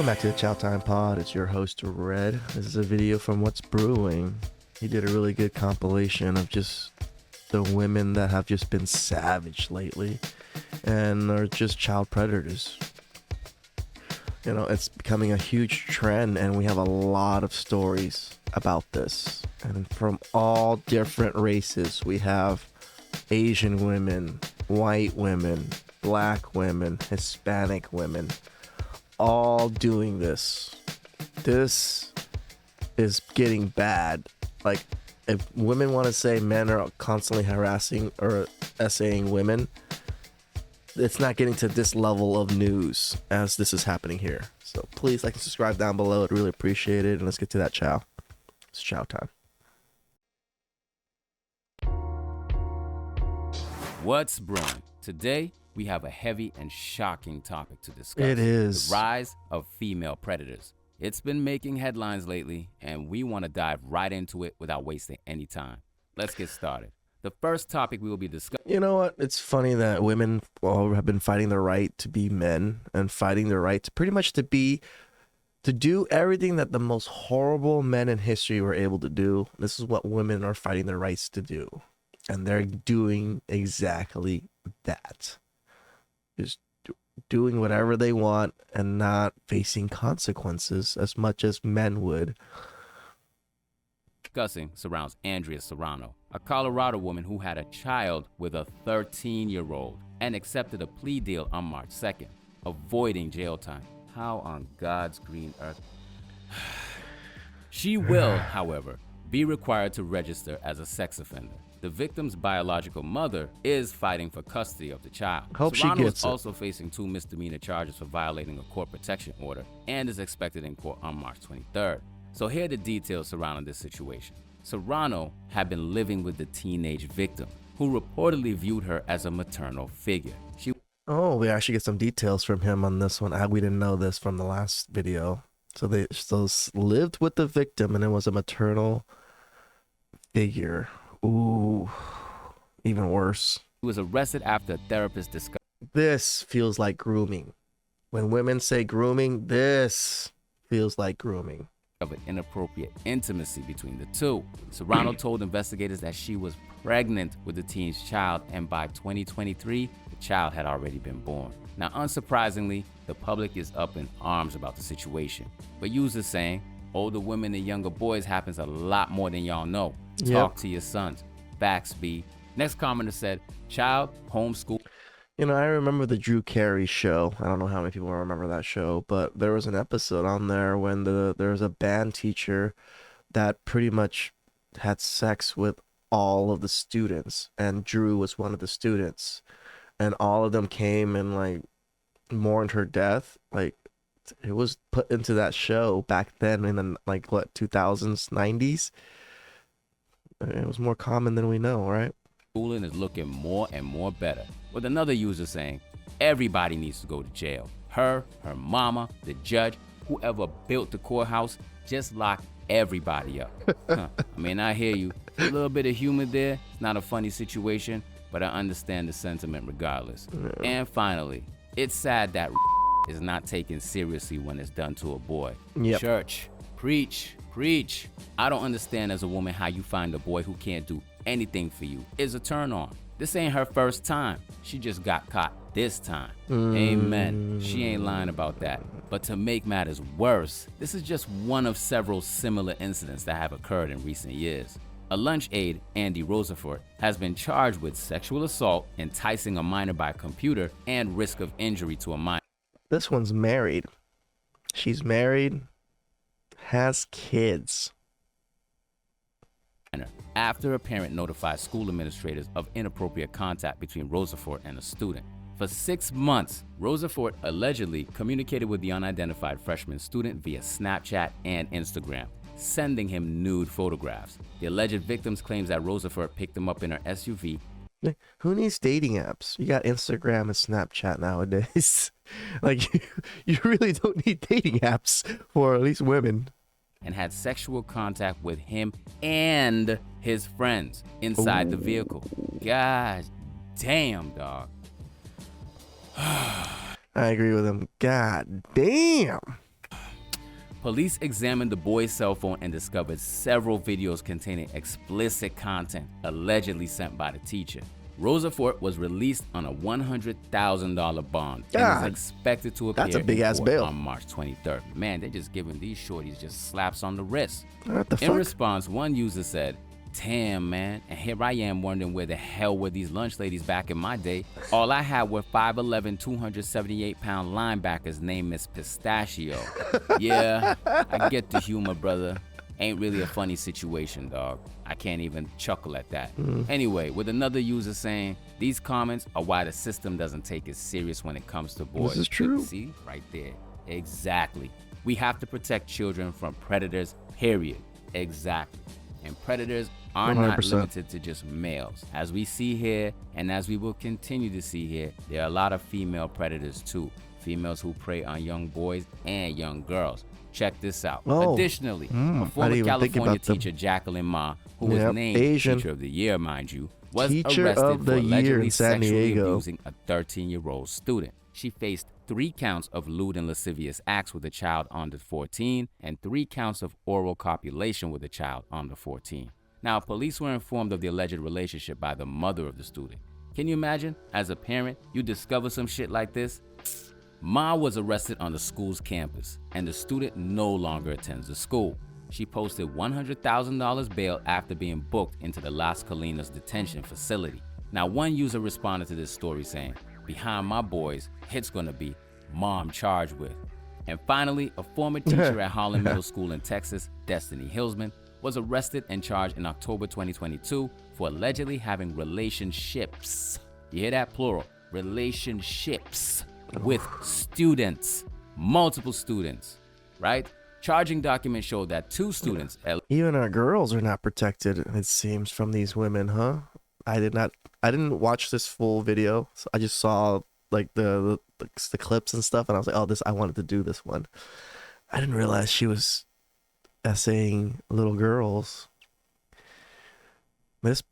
Welcome back to the Chow Time Pod. It's your host, Red. This is a video from What's Brewing. He did a really good compilation of just the women that have just been savage lately and are just child predators. You know, it's becoming a huge trend, and we have a lot of stories about this. And from all different races, we have Asian women, white women, black women, Hispanic women, all doing this. This is getting bad. Like, if women want to say men are constantly harassing or essaying women, it's not getting to this level of news as this is happening here. So please like and subscribe down below. I'd really appreciate it. And let's get to that chow. It's chow time. What's brewing? Today, we have a heavy and shocking topic to discuss. It is. The rise of female predators. It's been making headlines lately, and we want to dive right into it without wasting any time. Let's get started. The first topic we will be discussing. You know what? It's funny that women have been fighting the right to be men and fighting the right to pretty much to do everything that the most horrible men in history were able to do. This is what women are fighting their rights to do. And they're doing exactly that. Just doing whatever they want and not facing consequences as much as men would. Discussing surrounds Andrea Serrano, a Colorado woman who had a child with a 13-year-old and accepted a plea deal on March 2nd, avoiding jail time. How on God's green earth? She will, however, be required to register as a sex offender. The victim's biological mother is fighting for custody of the child. Hope Serrano she gets is it. also facing 2 misdemeanor charges for violating a court protection order and is expected in court on March 23rd. So here are the details surrounding this situation. Serrano had been living with the teenage victim, who reportedly viewed her as a maternal figure. Oh, we actually get some details from him on this one. We didn't know this from the last video. So they lived with the victim, and it was a maternal figure. Ooh, even worse. She was arrested after a therapist discovered. This feels like grooming. When women say grooming, this feels like grooming. Of an inappropriate intimacy between the two. Serrano told investigators that she was pregnant with the teen's child, and by 2023, the child had already been born. Now, unsurprisingly, the public is up in arms about the situation. But users saying, older women and younger boys happens a lot more than y'all know. Talk to your sons. Facts be. Next commenter said, child, homeschool. You know, I remember the Drew Carey show. I don't know how many people remember that show, but there was an episode on there when there was a band teacher that pretty much had sex with all of the students, and Drew was one of the students, and all of them came and like mourned her death. Like, it was put into that show back then in the 2000s, 90s. It was more common than we know, right? Schooling is looking more and more better, with another user saying, everybody needs to go to jail. Her mama, the judge, whoever built the courthouse, just lock everybody up. I mean, I hear you. A little bit of humor there. It's not a funny situation, but I understand the sentiment regardless. Yeah. And finally, it's sad that is not taken seriously when it's done to a boy. Yep. Church, preach. I don't understand as a woman how you find a boy who can't do anything for you is a turn on. This ain't her first time. She just got caught this time. Amen. She ain't lying about that. But to make matters worse, this is just one of several similar incidents that have occurred in recent years. A lunch aide, Andy Rosefort, has been charged with sexual assault, enticing a minor by computer, and risk of injury to a minor. This one's married. She's married, has kids. After a parent notified school administrators of inappropriate contact between Rosefort and a student. For 6 months, Rosefort allegedly communicated with the unidentified freshman student via Snapchat and Instagram, sending him nude photographs. The alleged victims claims that Rosefort picked him up in her SUV. Who needs dating apps? You got Instagram and Snapchat nowadays. Like, you really don't need dating apps for at least women. And had sexual contact with him and his friends inside the vehicle. God damn, dog. I agree with him. God damn. Police examined the boy's cell phone and discovered several videos containing explicit content allegedly sent by the teacher. Rosafort was released on a $100,000 bond and God, is expected to appear that's a big in ass court bail. on March 23rd. Man, they're just giving these shorties just slaps on the wrist. What the In fuck? response, one user said, "Damn, man, and here I am wondering where the hell were these lunch ladies back in my day. All I had were 5'11", 278-pound linebackers named Miss Pistachio." Yeah, I get the humor, brother. Ain't really a funny situation, dog. I can't even chuckle at that. Anyway, with another user saying, "These comments are why the system doesn't take it serious when it comes to boys." This is true. See, right there. Exactly. We have to protect children from predators, period. Exactly. And predators are not 100%. limited to just males. As we see here, and as we will continue to see here, there are a lot of female predators too. Females who prey on young boys and young girls. Check this out. Oh. Additionally, a I didn't former even think California about them. teacher, Jacqueline Ma, who was Yep, named Asian. Teacher of the Year, mind you, was Teacher arrested of the for Year allegedly in San sexually Diego. abusing a 13-year-old student. She faced 3 counts of lewd and lascivious acts with a child under 14 and 3 counts of oral copulation with a child under 14. Now, police were informed of the alleged relationship by the mother of the student. Can you imagine, as a parent, you discover some shit like this? Ma was arrested on the school's campus, and the student no longer attends the school. She posted $100,000 bail after being booked into the Las Colinas detention facility. Now, one user responded to this story saying, "Behind my boys, it's gonna be mom charged with." And finally, a former teacher at Harlan Middle School in Texas, Destiny Hillsman, was arrested and charged in October 2022 for allegedly having relationships. You hear that? Plural. Relationships with students, multiple students, right? Charging documents show that 2 students, Even our girls are not protected, it seems, from these women, huh? I didn't watch this full video. So I just saw like the clips and stuff, and I was like, oh, I wanted to do this one. I didn't realize she was essaying little girls. Miss,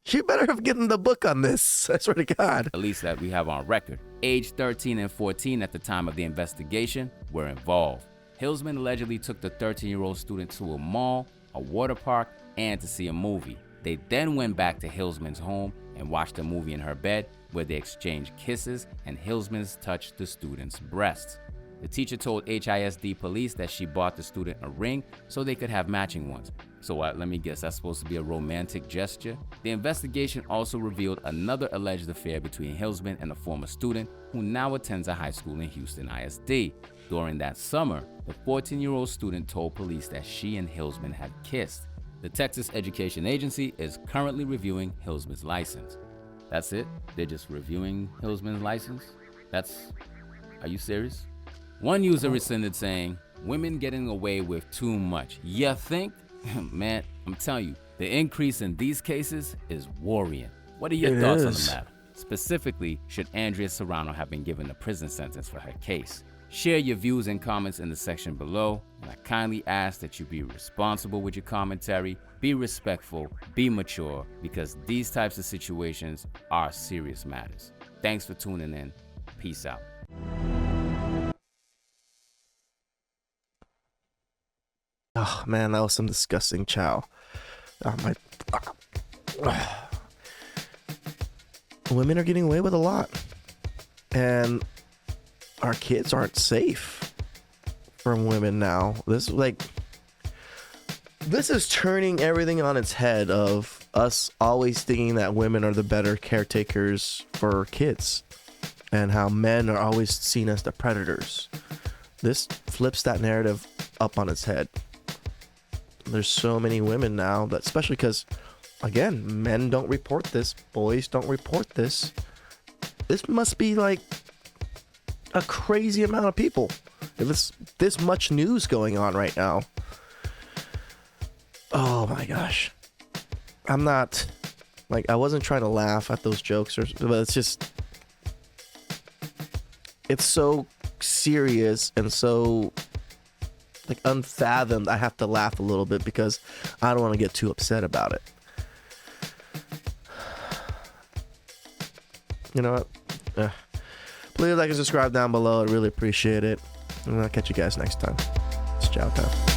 she better have gotten the book on this. I swear to God. at least that we have on record, age 13 and 14 at the time of the investigation, were involved. Hillsman allegedly took the 13-year-old student to a mall, a water park, and to see a movie. They then went back to Hillsman's home and watched a movie in her bed where they exchanged kisses and Hillsman's touched the student's breasts. The teacher told HISD police that she bought the student a ring so they could have matching ones. So let me guess, that's supposed to be a romantic gesture? The investigation also revealed another alleged affair between Hillsman and a former student who now attends a high school in Houston ISD. During that summer, the 14-year-old student told police that she and Hillsman had kissed. The Texas Education Agency is currently reviewing Hillsman's license. That's it? They're just reviewing Hillsman's license? Are you serious? One user rescinded saying, "Women getting away with too much. You think?" Man, I'm telling you, the increase in these cases is worrying. What are your thoughts on the matter? Specifically, should Andrea Serrano have been given a prison sentence for her case? Share your views and comments in the section below, and I kindly ask that you be responsible with your commentary, be respectful, be mature, because these types of situations are serious matters. Thanks for tuning in. Peace out. Oh man, that was some disgusting chow. Women are getting away with a lot, and our kids aren't safe from women now. This is turning everything on its head of us always thinking that women are the better caretakers for kids, and how men are always seen as the predators. This flips that narrative up on its head. There's so many women now that, especially because, again, men don't report this, boys don't report this. This must be like a crazy amount of people if it's this much news going on right now. Oh my gosh. I'm not, like, I wasn't trying to laugh at those jokes, but it's just, it's so serious and so like unfathomed. I have to laugh a little bit because I don't want to get too upset about it. You know what? Please like and subscribe down below. I really appreciate it. And I'll catch you guys next time. It's chow time.